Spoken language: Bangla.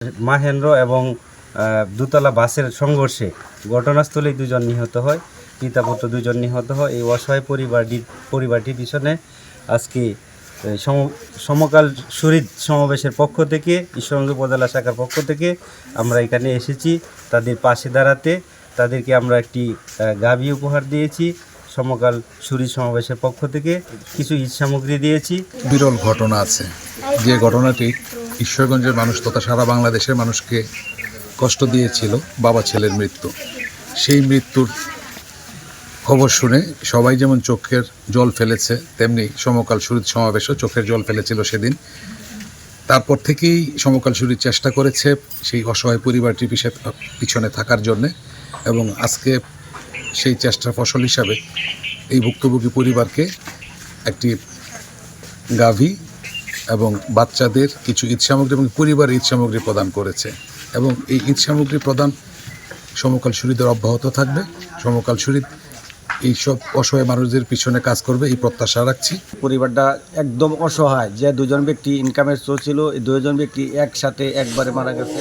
মাহেন্দ্র এবং দোতলা বাসের সংঘর্ষে ঘটনাস্থলেই দুজন নিহত হয়, পিতা পুত্র দুজন নিহত হয়। এই অসহায় পরিবারটির পিছনে আজকে সমকাল শহীদ সমাবেশের পক্ষ থেকে, ঈশ্বরগঞ্জ উপজেলা শাখার পক্ষ থেকে আমরা এখানে এসেছি তাদের পাশে দাঁড়াতে। তাদেরকে আমরা একটি গাভী উপহার দিয়েছি। সমকাল শহীদ সমাবেশের পক্ষ থেকে কিছু ঈদ সামগ্রী দিয়েছি। বিরল ঘটনা আছে, যে ঘটনাটি ঈশ্বরগঞ্জের মানুষ তথা সারা বাংলাদেশের মানুষকে কষ্ট দিয়েছিল, বাবা ছেলের মৃত্যু। সেই মৃত্যুর খবর শুনে সবাই যেমন চোখের জল ফেলেছে, তেমনি সমকাল শহীদ সমাবেশও চোখের জল ফেলেছিল সেদিন। তারপর থেকেই সমকাল শহীদ চেষ্টা করেছে সেই অসহায় পরিবারটির পিছনে থাকার জন্যে, এবং আজকে সেই চেষ্টার ফসল হিসাবে এই ভুক্তভোগী পরিবারকে একটি গাভী এবং বাচ্চাদের কিছু ঈদ সামগ্রী এবং পরিবার ঈদ সামগ্রী প্রদান করেছে। এবং এই ঈদ সামগ্রী প্রদান সমকাল শহীদের অব্যাহত থাকবে। সমকাল শহীদ এইসব অসহায় মানুষদের পিছনে কাজ করবে, এই প্রত্যাশা রাখছি। পরিবারটা একদম অসহায়, যে দুজন ব্যক্তি ইনকামের সোর্স ছিল, এই দুজন ব্যক্তি একসাথে একবারে মারা গেছে।